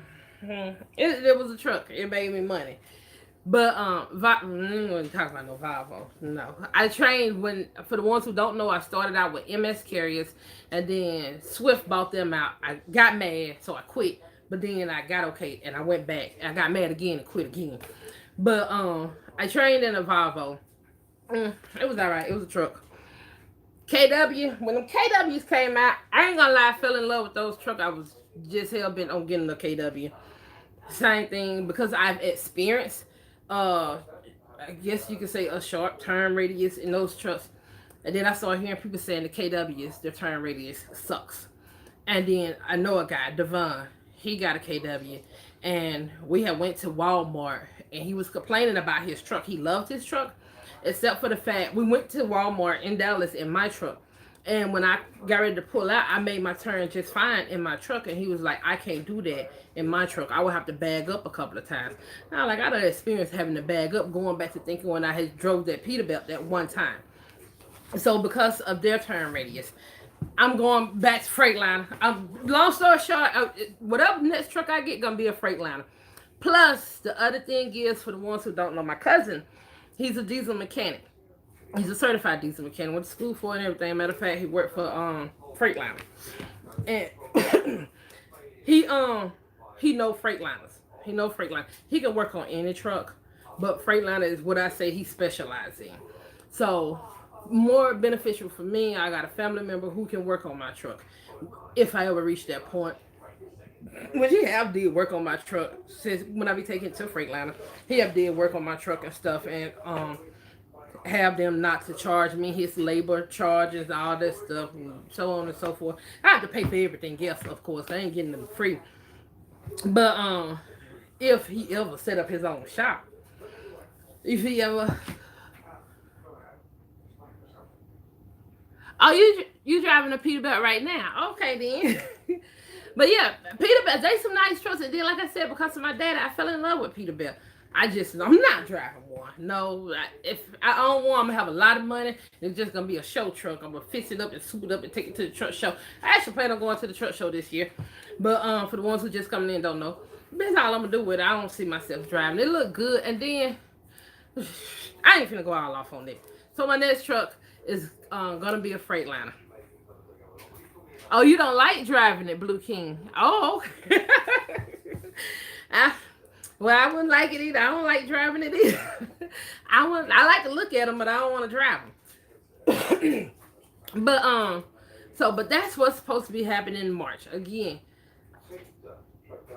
It was a truck. It made me money. But we ain't talk about no Volvo. No, I trained when. For the ones who don't know, I started out with MS carriers, and then Swift bought them out. I got mad, so I quit. But then I got okay, and I went back. I got mad again and quit again. But I trained in a Volvo. It was all right. It was a truck. KW. When the KWs came out, I ain't gonna lie, I fell in love with those trucks. I was just hell bent on getting the KW. Same thing, because I've experienced I guess you could say a short turn radius in those trucks. And then I started hearing people saying the KWs, their turn radius sucks. And then I know a guy, Devon, he got a KW, and we had went to Walmart, and he was complaining about his truck. He loved his truck, except for the fact we went to Walmart in Dallas in my truck. And when I got ready to pull out, I made my turn just fine in my truck. And he was like, I can't do that in my truck. I would have to bag up a couple of times. Now, like, I done experienced having to bag up, going back to thinking when I had drove that Peterbilt that one time. So because of their turn radius, I'm going back to Freightliner. Long story short, whatever next truck I get, gonna be a Freightliner. Plus, the other thing is, for the ones who don't know, my cousin, he's a diesel mechanic. He's a certified diesel mechanic. Went to school for it and everything. Matter of fact, he worked for Freightliner, and he know Freightliners. He know Freightliner. He can work on any truck, but Freightliner is what I say he specializes in. So more beneficial for me. I got a family member who can work on my truck if I ever reach that point. Which he have did work on my truck since when I be taking it to Freightliner. He have did work on my truck and stuff, and have them not to charge me his labor charges, all that stuff, and so on and so forth. I have to pay for everything else, of course. I ain't getting them free. But if he ever set up his own shop, if he ever, oh, you driving a Peterbilt right now? Okay then. But yeah, Peterbilt, they some nice trucks. And then, like I said, because of my dad, I fell in love with Peterbilt. I'm not driving one. No, if I own one, I'm gonna have a lot of money. It's just gonna be a show truck. I'm gonna fix it up and suit it up and take it to the truck show. I actually plan on going to the truck show this year. But for the ones who just coming in don't know, that's all I'm gonna do with it. I don't see myself driving. It look good, and then I ain't finna go all off on that. So my next truck is gonna be a Freightliner. Oh, you don't like driving it, Blue King? Oh, okay. I, well, I wouldn't like it either. I don't like driving it either. I like to look at them, but I don't want to drive them. But but that's what's supposed to be happening in March. Again,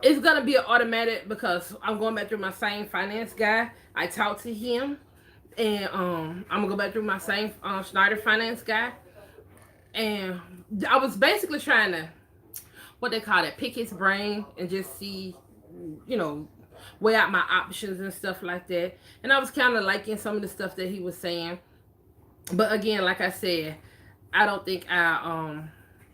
it's gonna be an automatic because I'm going back through my same finance guy. I talked to him, and I'm gonna go back through my same Schneider finance guy, and I was basically trying to what they call it, pick his brain and just see, you know, weigh out my options and stuff like that. And I was kind of liking some of the stuff that he was saying, but again, like I said, I don't think I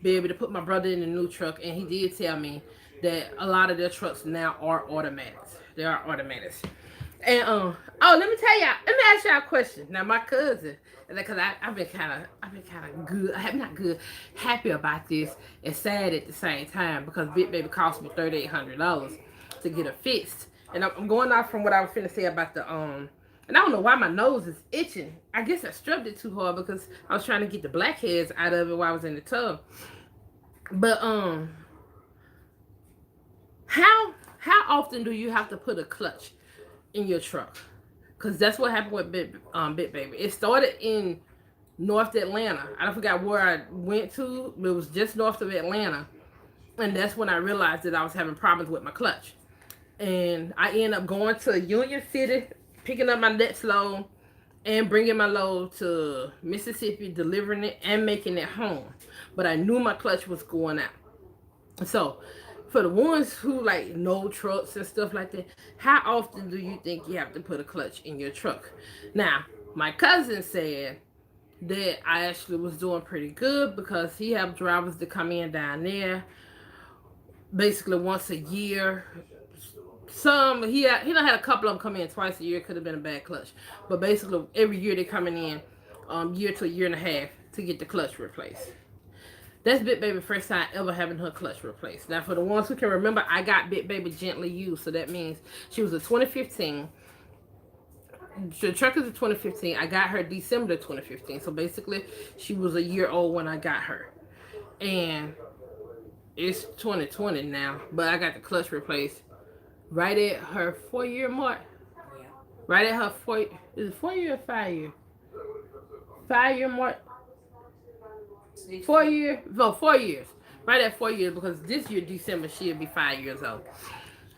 be able to put my brother in the new truck, and he did tell me that a lot of their trucks now are automatics. They are automatics. And oh, let me tell y'all. Let me ask y'all a question. Now, my cousin, because I've been kind of good. I'm not good, happy about this, and sad at the same time because Big Baby cost me $3,800 to get it fixed. And I'm going off from what I was finna say about the and I don't know why my nose is itching. I guess I strubed it too hard because I was trying to get the blackheads out of it while I was in the tub. But how often do you have to put a clutch in your truck? Because that's what happened with Big Baby. It started in North Atlanta. I forgot where I went to, but it was just north of Atlanta. And that's when I realized that I was having problems with my clutch. And I ended up going to Union City, picking up my next load, and bringing my load to Mississippi, delivering it, and making it home. But I knew my clutch was going out. So, for the ones who like know trucks and stuff like that, how often do you think you have to put a clutch in your truck? Now, my cousin said that I actually was doing pretty good because he have drivers that come in down there basically once a year. Some he done had a couple of them come in twice a year. Could have been a bad clutch, but basically every year they coming in, year to a year and a half to get the clutch replaced. That's Big Baby first time ever having her clutch replaced. Now, for the ones who can remember, I got Big Baby gently used, so that means she was a 2015. The truck is a 2015. I got her December 2015, so basically she was a year old when I got her, and it's 2020 now. But I got the clutch replaced right at her 4 year mark. Right at her is it 4 year or 5 year? 5 year mark. 4 year, no, 4 years. Right at 4 years because this year December she'll be 5 years old.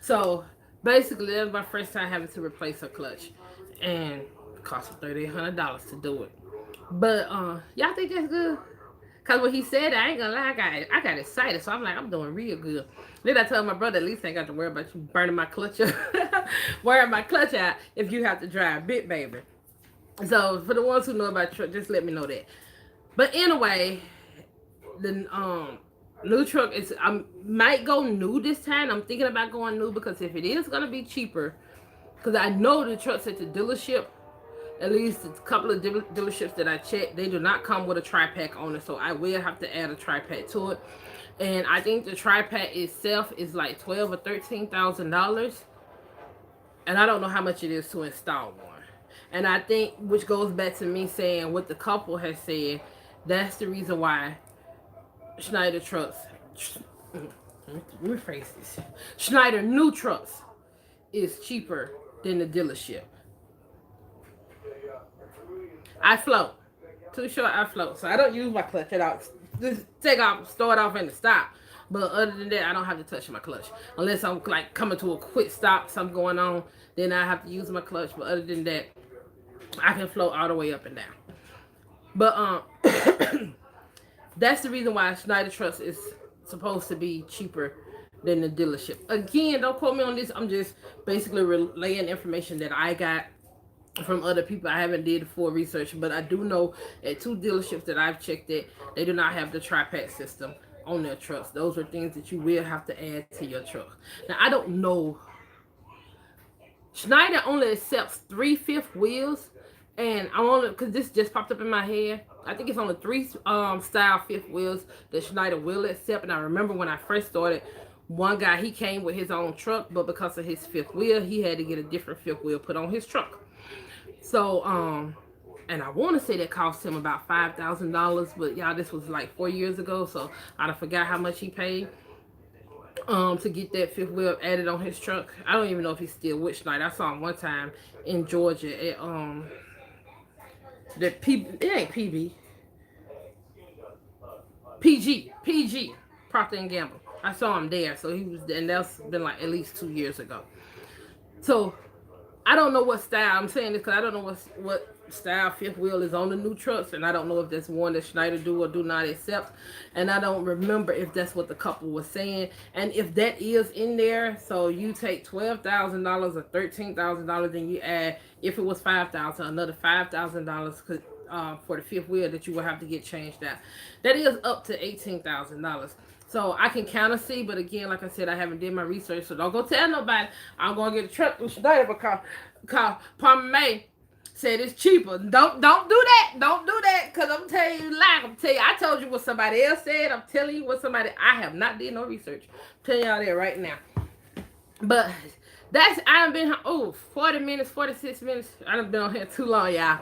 So basically that was my first time having to replace her clutch, and it cost me $3,800 to do it. But y'all think that's good? Cause when he said that, I ain't gonna lie, I got excited. So I'm like, I'm doing real good. Then I told my brother, at least I ain't got to worry about you burning my clutch up, wearing my clutch out if you have to drive Big Baby. So for the ones who know about truck, just let me know that. But anyway, the new truck is I might go new this time. I'm thinking about going new because if it is gonna be cheaper, because I know the trucks at the dealership, at least a couple of dealerships that I checked, they do not come with a tri-pack on it, so I will have to add a tri-pack to it. And I think the tri-pack itself is like $12,000 or $13,000, and I don't know how much it is to install one. And I think, which goes back to me saying what the couple has said, that's the reason why Schneider trucks, rephrase this, Schneider new trucks is cheaper than the dealership. I float. Too short, I float. So I don't use my clutch at all. Just take off, start off and stop. But other than that, I don't have to touch my clutch. Unless I'm like coming to a quick stop, something going on, then I have to use my clutch. But other than that, I can float all the way up and down. But that's the reason why Schneider Trucks is supposed to be cheaper than the dealership. Again, don't quote me on this. I'm just basically relaying information that I got from other people. I haven't did full research, but I do know at two dealerships that I've checked it, they do not have the tri-pack system on their trucks. Those are things that you will have to add to your truck. Now, I don't know. Schneider only accepts 3/5 wheels, and I only because this just popped up in my head. I think it's only three style fifth wheels that Schneider will accept. And I remember when I first started, one guy, he came with his own truck, but because of his fifth wheel, he had to get a different fifth wheel put on his truck. So, and I want to say that cost him about $5,000, but y'all, this was like 4 years ago, so I forgot how much he paid. to get that fifth wheel added on his truck. I don't even know if he's still with Schneider. I saw him one time in Georgia at the it ain't PG Procter and Gamble. I saw him there, so he was, and that's been like at least 2 years ago. So I don't know what style. I'm saying this because I don't know what style fifth wheel is on the new trucks, and I don't know if that's one that Schneider do or do not accept. And I don't remember if that's what the couple was saying. And if that is in there, so you take $12,000 or $13,000, and you add, if it was $5,000, another $5,000 for the fifth wheel that you will have to get changed out. That is up to $18,000. So I can kind of see, but again, like I said, I haven't did my research, so don't go tell nobody I'm gonna get a truck with Schneider because Palmer May said it's cheaper. Don't do that. Don't do that, because I'm telling you, I told you what somebody else said. I'm telling you what somebody, I have not did no research. I'm telling y'all that right now. But I've been 40 minutes, 46 minutes. I done been on here too long, y'all.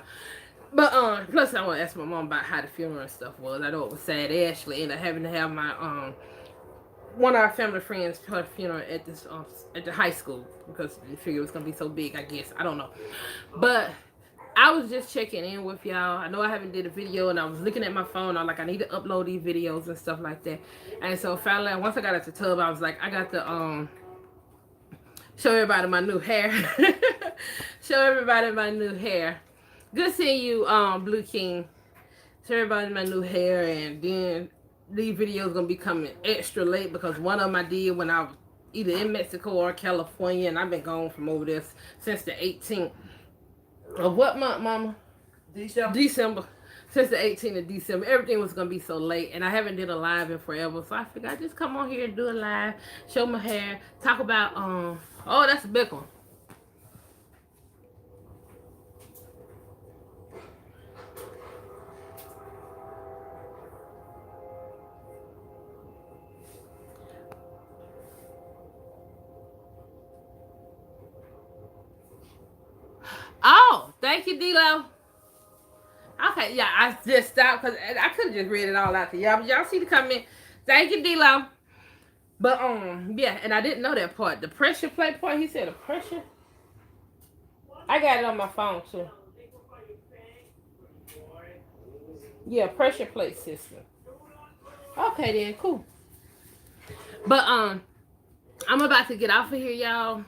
But plus I want to ask my mom about how the funeral and stuff was. I know it was sad. They actually ended up having to have my one of our family friends her funeral at this at the high school because they figured it was gonna be so big. I guess I don't know, but I was just checking in with y'all. I know I haven't did a video, and I was looking at my phone. I'm like, I need to upload these videos and stuff like that. And so finally, once I got at the tub, I was like, I got to show everybody my new hair. Show everybody my new hair. Good seeing you, Blue King. Show everybody my new hair, and then these videos gonna be coming extra late because one of them I did when I was either in Mexico or California, and I've been gone from over there since the 18th of what month, Mama? December. Since the 18th of December. Everything was gonna be so late, and I haven't did a live in forever, so I figured I'd just come on here and do a live, show my hair, talk about oh, that's a big one. Oh, thank you, D-Lo. Okay, yeah, I just stopped because I could have just read it all out to y'all, but y'all see the comment. Thank you, D-Lo. But yeah, and I didn't know that part. The pressure plate part, he said the pressure. I got it on my phone too. Yeah, pressure plate system. Okay then, cool. But I'm about to get off of here, y'all.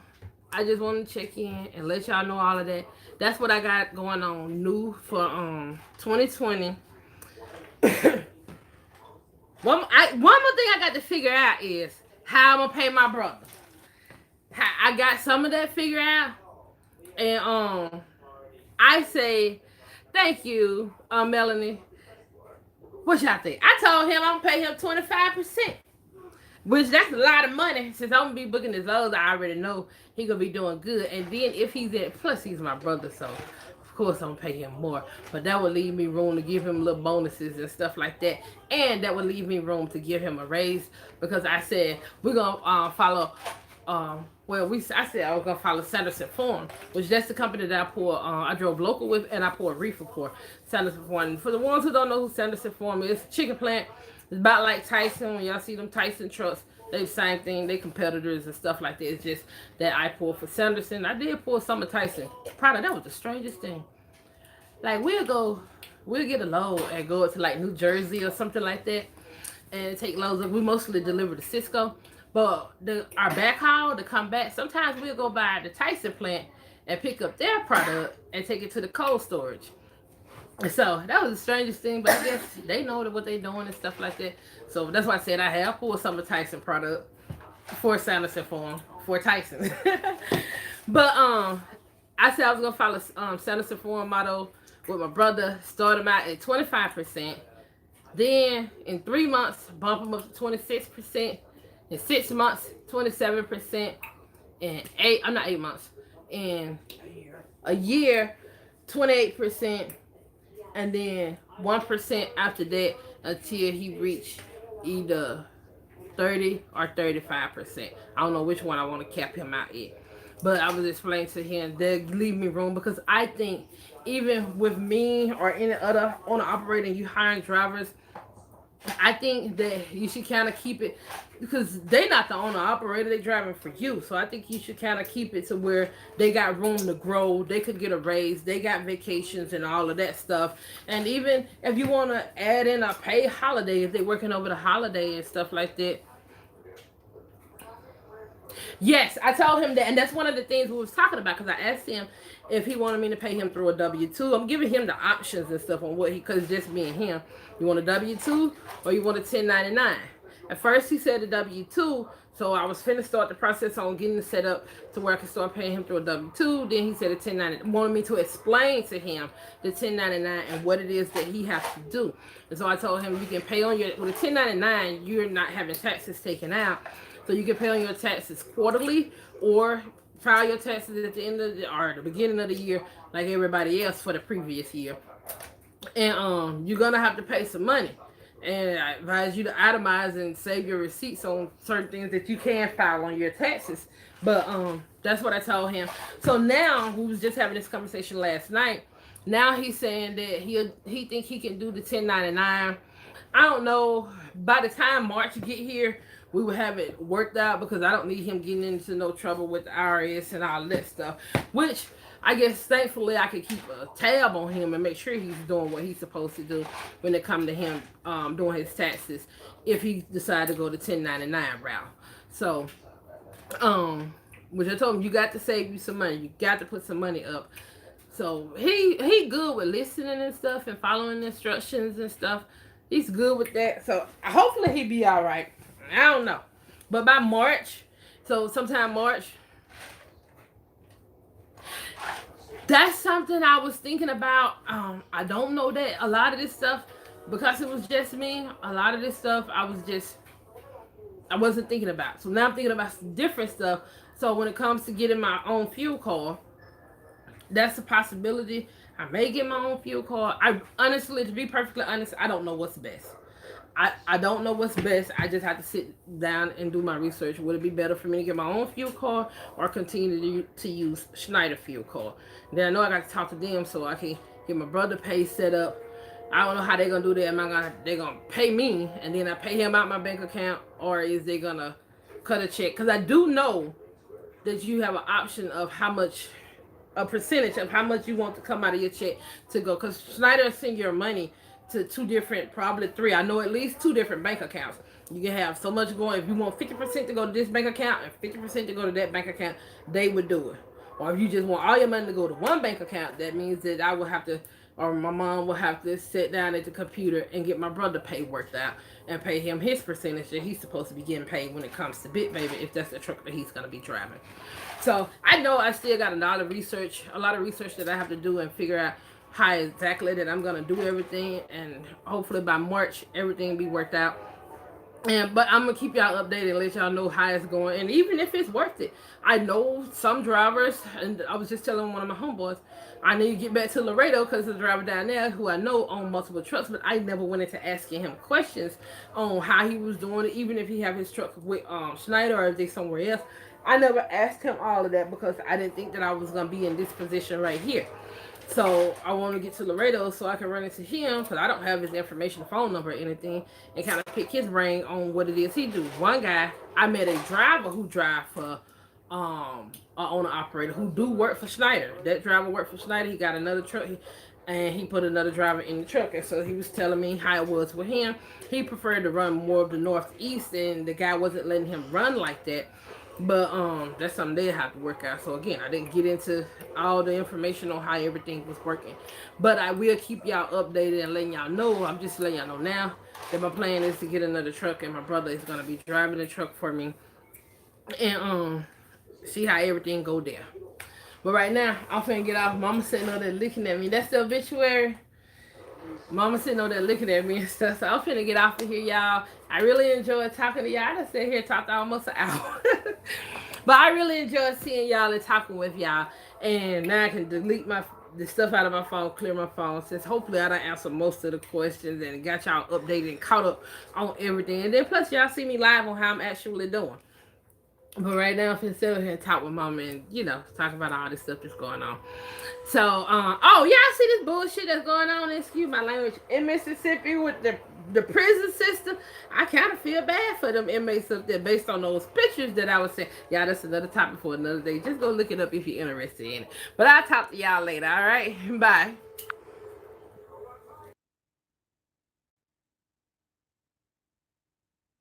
I just want to check in and let y'all know all of that. That's what I got going on new for 2020. One more thing I got to figure out is how I'm gonna pay my brother. I got some of that figured out, and I say thank you, Melanie. What y'all think? I told him I'm gonna pay him 25%. Which that's a lot of money. Since I'm gonna be booking his loads, I already know he gonna be doing good. And then if he's in, plus he's my brother, so of course I'm gonna pay him more. But that would leave me room to give him little bonuses and stuff like that. And that would leave me room to give him a raise because I said we're gonna follow. I said I was gonna follow Sanderson Farm, which that's the company that I drove local with, and I poured reefer for Sanderson Farm. For the ones who don't know who Sanderson Farm is, chicken plant. It's about like Tyson. When y'all see them Tyson trucks, they the same thing. They competitors and stuff like that. It's just that I pour for Sanderson. I did pour some of Tyson. Probably that was the strangest thing. Like we'll get a load and go to like New Jersey or something like that, and take loads of. We mostly deliver to Cisco, but our backhaul to come back. Sometimes we'll go by the Tyson plant and pick up their product and take it to the cold storage. So that was the strangest thing, but I guess they know what they're doing and stuff like that. So that's why I said I have pulled some of Tyson product for Sanderson Farm for Tyson. But I said I was gonna follow Sanderson Farm model with my brother. Start him out at 25%. Then in 3 months, bump him up to 26%. In 6 months, 27%. In 8 months. In a year, 28%. And then 1% after that until he reached either 30 or 35%. I don't know which one I want to cap him out at. But I was explaining to him that leave me room because I think even with me or any other owner operator, you hiring drivers, I think that you should kind of keep it because they not the owner operator. They driving for you, so I think you should kind of keep it to where they got room to grow. They could get a raise. They got vacations and all of that stuff. And even if you want to add in a paid holiday, if they're working over the holiday and stuff like that. Yes, I told him that, and that's one of the things we was talking about because I asked him if he wanted me to pay him through a W-2. I'm giving him the options and stuff on what he, because just me and him. You want a W-2 or you want a 1099? At first he said a W-2, so I was finna start the process on getting it set up to where I could start paying him through a W-2. Then he said a 1099, wanted me to explain to him the 1099 and what it is that he has to do. And so I told him you can pay on your, with a 1099, you're not having taxes taken out. So you can pay on your taxes quarterly or file your taxes at the end of the, or the beginning of the year like everybody else for the previous year. And you're gonna have to pay some money. And I advise you to itemize and save your receipts on certain things that you can file on your taxes. But that's what I told him. So now we was just having this conversation last night. Now he's saying that he think he can do the 1099. I don't know. By the time March get here, we will have it worked out because I don't need him getting into no trouble with the IRS and all that stuff. Which I guess thankfully I could keep a tab on him and make sure he's doing what he's supposed to do when it comes to him doing his taxes if he decide to go the 1099 route. So which I told him you got to save you some money. You got to put some money up. So he good with listening and stuff and following instructions and stuff. He's good with that. So hopefully he be all right. I don't know. But by March, so sometime March, that's something I was thinking about. I don't know that a lot of this stuff, because it was just me, a lot of this stuff I wasn't thinking about. So now I'm thinking about some different stuff. So when it comes to getting my own fuel card, that's a possibility. I may get my own fuel card. I honestly, to be perfectly honest, I don't know what's best. I don't know what's best. I just have to sit down and do my research. Would it be better for me to get my own fuel card or continue to use Schneider fuel card? Then I know I got to talk to them so I can get my brother pay set up. I don't know how they're gonna do that. They gonna pay me and then I pay him out my bank account, or is they gonna cut a check? Because I do know that you have an option of how much, a percentage of how much you want to come out of your check to go. Because Schneider send your money to two different, probably three. I know at least two different bank accounts. You can have so much going. If you want 50% to go to this bank account and 50% to go to that bank account, they would do it. Or if you just want all your money to go to one bank account, that means that I will have to, or my mom will have to sit down at the computer and get my brother pay worked out and pay him his percentage that he's supposed to be getting paid when it comes to Bit Baby, if that's the truck that he's gonna be driving. So I know I still got a lot of research that I have to do and figure out how exactly that I'm gonna do everything, and hopefully by March everything be worked out. And but I'm gonna keep y'all updated and let y'all know how it's going, and even if it's worth it. I know some drivers, and I was just telling one of my homeboys, I need to get back to Laredo because the driver down there who I know own multiple trucks, but I never went into asking him questions on how he was doing it, even if he have his truck with Schneider or if they somewhere else. I never asked him all of that because I didn't think that I was gonna be in this position right here. So I want to get to Laredo so I can run into him because I don't have his information, phone number, or anything, and kind of pick his brain on what it is he do. One guy, I met a driver who drive for an owner operator who do work for Schneider. That driver worked for Schneider. He got another truck, and he put another driver in the truck. And so he was telling me how it was with him. He preferred to run more of the northeast, and the guy wasn't letting him run like that. But that's something they have to work out. So again, I didn't get into all the information on how everything was working. But I will keep y'all updated and letting y'all know. I'm just letting y'all know now that my plan is to get another truck, and my brother is gonna be driving the truck for me. And see how everything go there. But right now, I'm finna get off. Mama sitting over there looking at me. That's the obituary. Mama sitting over there looking at me and stuff. So I'm finna get off of here, y'all. I really enjoyed talking to y'all. I done sat here and talked almost an hour. But I really enjoyed seeing y'all and talking with y'all. And now I can delete the stuff out of my phone, clear my phone, since hopefully I done answered most of the questions and got y'all updated and caught up on everything. And then plus y'all see me live on how I'm actually doing. But right now, I'm finna sit here and talk with Mama and, talk about all this stuff that's going on. So, oh, y'all see this bullshit that's going on, excuse my language, in Mississippi with the the prison system, I kind of feel bad for them inmates up there based on those pictures that I was saying. Y'all, that's another topic for another day. Just go look it up if you're interested in it. But I'll talk to y'all later, all right? Bye.